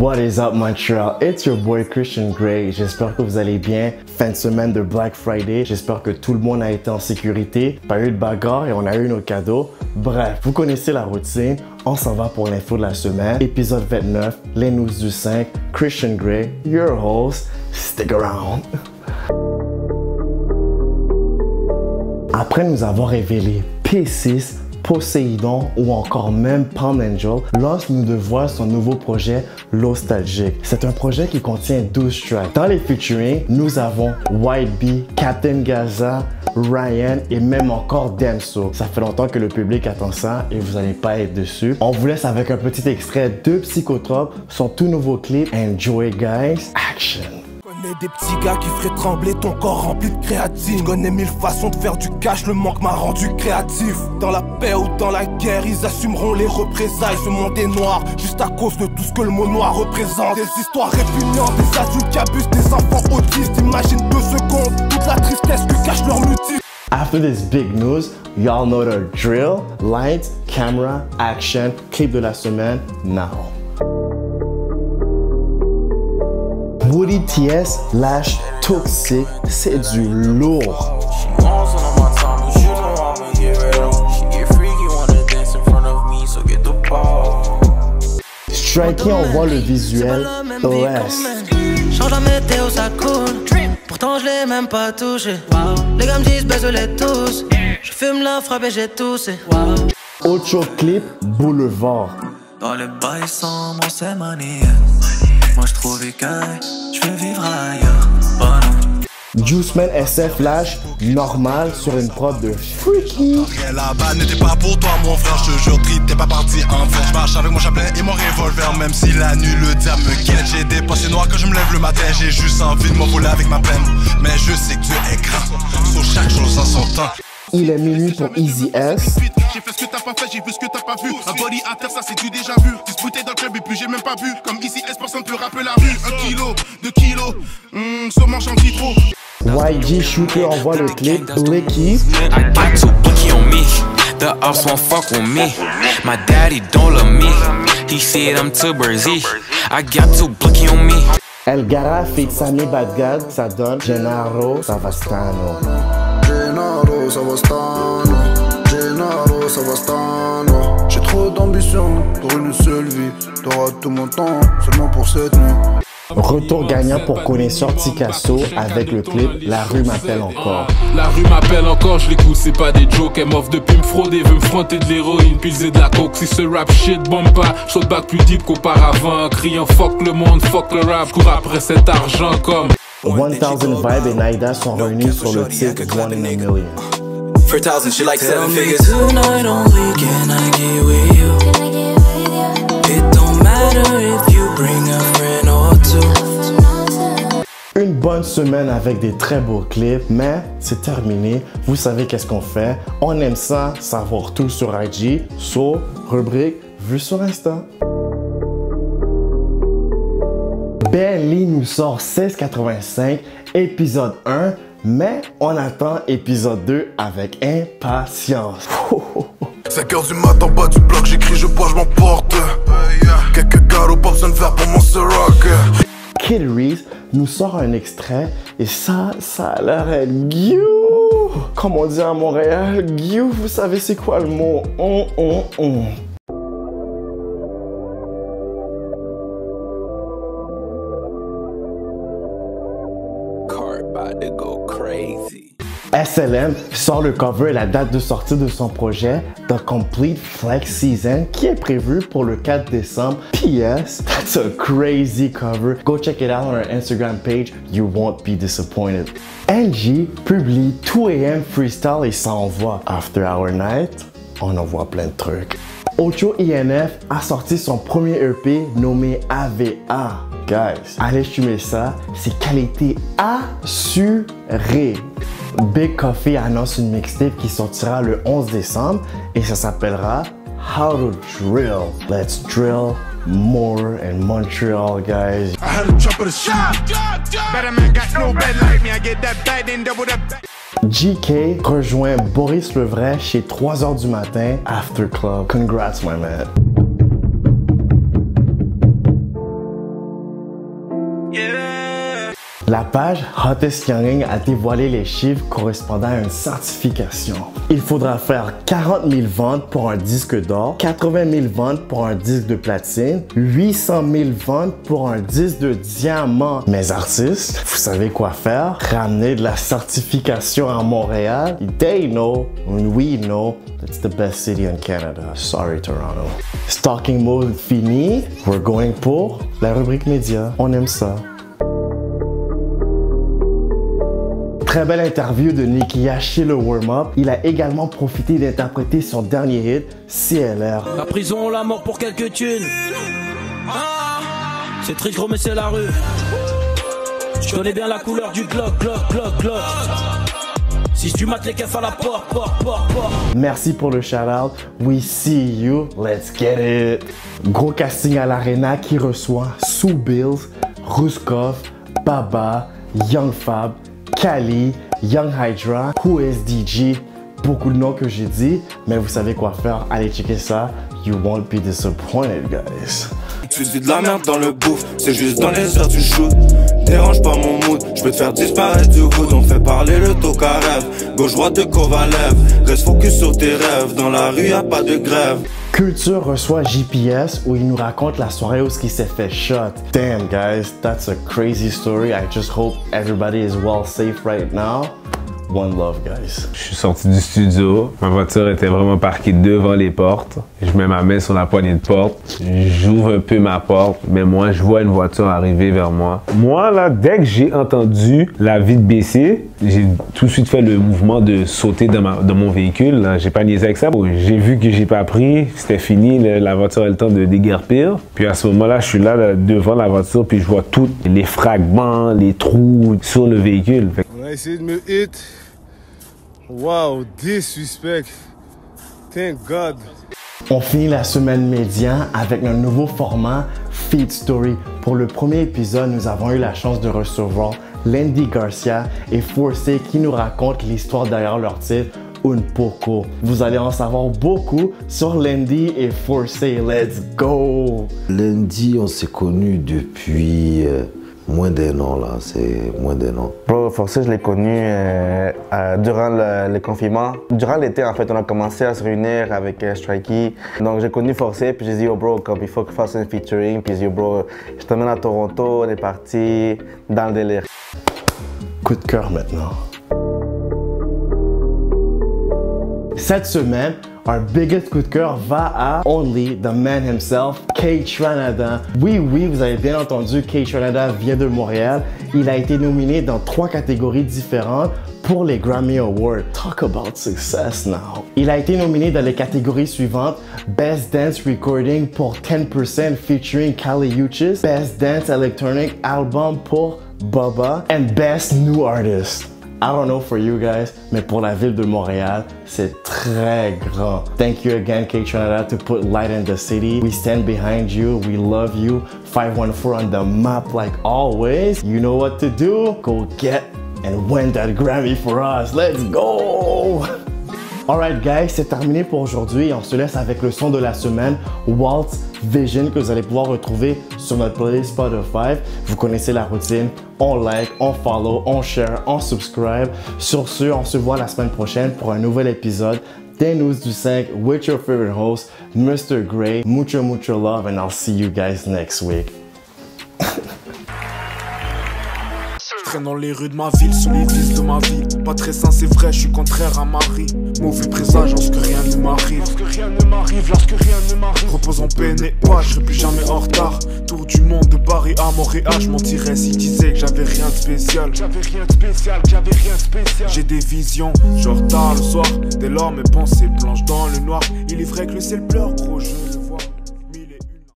What is up Montreal? It's your boy Christian Gray. J'espère que vous allez bien. Fin de semaine de Black Friday. J'espère que tout le monde a été en sécurité. Pas eu de bagarre et on a eu nos cadeaux. Bref, vous connaissez la routine. On s'en va pour l'info de la semaine. Épisode 29, les news du 5. Christian Gray, your host. Stick around. Après nous avoir révélé P6, Poseidon ou encore même Palm Angel, Lost nous dévoile son nouveau projet Lostalgic. C'est un projet qui contient 12 tracks. Dans les featuring, nous avons White Bee, Captain Gaza, Ryan et même encore Damso. Ça fait longtemps que le public attend ça et vous n'allez pas être dessus. On vous laisse avec un petit extrait de Psychotrope, son tout nouveau clip. Enjoy guys, action! Connais des petits gars qui feraient trembler ton corps rempli de créatine. Connais 1000 façons de faire du cash, le manque m'a rendu créatif. Dans la paix ou dans la guerre, ils assumeront les représailles. Ce monde est noir, juste à cause de tout ce que le mot noir représente. Des histoires répugnantes, des adultes qui abusent des enfants autistes. Imagine 2 secondes, toute la tristesse que cache leur mutisme. After this big news, y'all know the drill. Lights, camera, action, clip de la semaine, now. Woody TS lâche Toxic, c'est du lourd. Strikey envoie le visuel OS. Change la météo, ça coule. Pourtant je l'ai même pas touché. Les gars me disent baisse-les tous. Je fume la frappe et j'ai toussé. Autre clip Boulevard. Dans les bails sans moi c'est manière. Moi je trouve que je vais vivre ailleurs. Juice Man SF lâche Normal sur une prod de Freaky. La balle n'était pas pour toi mon frère, je te jure, t'es pas parti en fait. Je marche avec mon chapelet et mon revolver, même si la nuit le diable me guette. J'ai des pensées noires quand je me lève le matin, j'ai juste envie de m'envoler avec ma peine. Mais je sais que Dieu est grand, sur chaque chose en son temps. Il est minuit pour Easy S. J'ai fait ce que t'as pas fait, j'ai vu ce que t'as pas vu. Un body à terre, ça c'est du déjà vu. Disputé dans le club et puis j'ai même pas bu. Comme Easy S, personne peut rapper la rue. 1 kilo, 2 kilos, sûrement j'en dis trop. YG Shooter envoie le clip Blicky. I got too blicky on me. The ops won't fuck with me. My daddy don't love me. He said I'm too busy. I got too blicky on me. El Gara feat Sami Badgad, ça donne Gennaro Savastano. Gennaro Savastano, Gennaro Savastano. J'ai trop d'ambition pour une seule vie. T'auras tout mon temps seulement pour cette nuit. Retour gagnant pour connaisseur Ticasso avec le clip La rue m'appelle encore. La rue m'appelle encore, je l'écoute, c'est pas des jokes. Elle m'offre depuis me frauder, veut me fronter de l'héroïne, pilser de la coke. Si ce rap shit bombe pas, saute back plus deep qu'auparavant. Criant fuck le monde, fuck le rap, cours après cet argent comme 1000 Vibe et Naida sont réunis sur le titre One in a Million. For 1000, she like 7 figures. Tonight only can I get with you. It don't matter if you bring a friend or two. Une bonne semaine avec des très beaux clips, mais c'est terminé. Vous savez qu'est-ce qu'on fait. On aime ça, savoir tout sur IG, sur rubrique Vue sur Insta. Ben Lee nous sort 1685, épisode 1, mais on attend épisode 2 avec impatience. 5h du matin, bas du bloc, j'écris, je bois, je m'emporte. Quelques gars, pas besoin de verre pour mon Ciroc. Kid Reese nous sort un extrait et ça a l'air être guiou. Comme on dit à Montréal, guiou, vous savez c'est quoi le mot? SLM sort le cover et la date de sortie de son projet The Complete Flex Season qui est prévu pour le 4 décembre. PS, that's a crazy cover. Go check it out on our Instagram page. You won't be disappointed. NG publie 2AM Freestyle et ça envoie. After Our Night, on envoie plein de trucs. Ocho INF a sorti son premier EP nommé AVA. Guys, allez streamer ça, c'est qualité assurée. Big Coffee annonce une mixtape qui sortira le 11 décembre et ça s'appellera How to Drill. Let's drill more in Montreal, guys. GK rejoint Boris Levray chez 3h du matin, After Club. Congrats, my man. La page Hottest Youngin a dévoilé les chiffres correspondant à une certification. Il faudra faire 40 000 ventes pour un disque d'or, 80 000 ventes pour un disque de platine, 800 000 ventes pour un disque de diamant. Mes artistes, vous savez quoi faire? Ramener de la certification à Montréal. They know, and we know, it's the best city in Canada. Sorry, Toronto. Stalking mode fini. We're going pour la rubrique média. On aime ça. Très belle interview de Nikia chez le warm-up. Il a également profité d'interpréter son dernier hit, CLR. La prison, la mort pour quelques thunes. C'est triste gros mais c'est la rue. Je connais bien la couleur du Glock. Si tu mates les keufs à la porte. Merci pour le shout-out. We see you. Let's get it. Gros casting à l'Arena qui reçoit Sue Bills, Ruskov, Baba, Young Fab, Kali, Young Hydra, Who is DG. Beaucoup de noms que j'ai dit, mais vous savez quoi faire. Allez checker ça. You won't be disappointed, guys. Tu vis de la merde dans le bouffe, c'est juste dans les heures du shoot. Dérange pas mon mood, je peux te faire disparaître du hood. On fait parler le taux qu'à rêve, gauche-droite de Kovalev. Reste focus sur tes rêves, dans la rue y'a pas de grève. Culture reçoit JPS où il nous raconte la soirée où il s'est fait shot. Damn guys, that's a crazy story. I just hope everybody is well safe right now. One love, guys. Je suis sorti du studio. Ma voiture était vraiment parquée devant les portes. Je mets ma main sur la poignée de porte. J'ouvre un peu ma porte. Mais moi, je vois une voiture arriver vers moi. Moi, là, dès que j'ai entendu la vitre baisser, j'ai tout de suite fait le mouvement de sauter dans mon véhicule. J'ai pas niaisé avec ça. J'ai vu que j'ai pas pris. C'était fini. La voiture a le temps de déguerpir. Puis à ce moment-là, je suis là devant la voiture. Puis je vois tous les fragments, les trous sur le véhicule. On a essayé de me hit. Wow, disrespect. Thank God. On finit la semaine média avec un nouveau format Feed Story. Pour le premier épisode, nous avons eu la chance de recevoir Landy Garcia et Forcé qui nous racontent l'histoire derrière leur titre Un Poco. Vous allez en savoir beaucoup sur Landy et Forcé. Let's go! Landy, on s'est connus depuis moins d'un an là, c'est moins d'un an. Bro, Forcé, je l'ai connu durant le confinement. Durant l'été, en fait, on a commencé à se réunir avec Strikey. Donc, j'ai connu Forcé, puis j'ai dit, yo bro, comme il faut que je fasse un featuring. Puis j'ai dit, yo bro, je t'emmène à Toronto, on est parti dans le délire. Coup de cœur maintenant. Cette semaine, our biggest coup de cœur va à Only, the man himself, Kaytranada. Oui, vous avez bien entendu, Kaytranada vient de Montréal. Il a été nominé dans 3 catégories différentes pour les Grammy Awards. Talk about success now. Il a été nominé dans les catégories suivantes: Best Dance Recording pour 10% featuring Kali Uchis, Best Dance Electronic Album pour Baba, and Best New Artist. I don't know for you guys, mais pour la ville de Montréal, c'est très grand. Thank you again, Kaytranada, to put light in the city. We stand behind you. We love you. 514 on the map like always. You know what to do. Go get and win that Grammy for us. Let's go! Alright guys, c'est terminé pour aujourd'hui. On se laisse avec le son de la semaine, Waltz Vision, que vous allez pouvoir retrouver sur notre playlist Spotify. Vous connaissez la routine. On like, on follow, on share, on subscribe. Sur ce, on se voit la semaine prochaine pour un nouvel épisode des News du 5 with your favorite host, Mr. Gray. Mucho love and I'll see you guys next week. Je traîne dans les rues de ma ville, sous les vis de ma vie. Pas très sain, c'est vrai, je suis contraire à Marie. Mauvais présage lorsque rien ne m'arrive. Lorsque rien ne m'arrive. Repose en paix, n'aie pas, je serai plus jamais en retard. Tour du monde de Paris à Montréal, je mentirais si disais que j'avais rien de spécial. J'ai des visions, je retard le soir. Dès lors mes pensées blanches dans le noir. Il est vrai que le ciel pleure, gros jeu.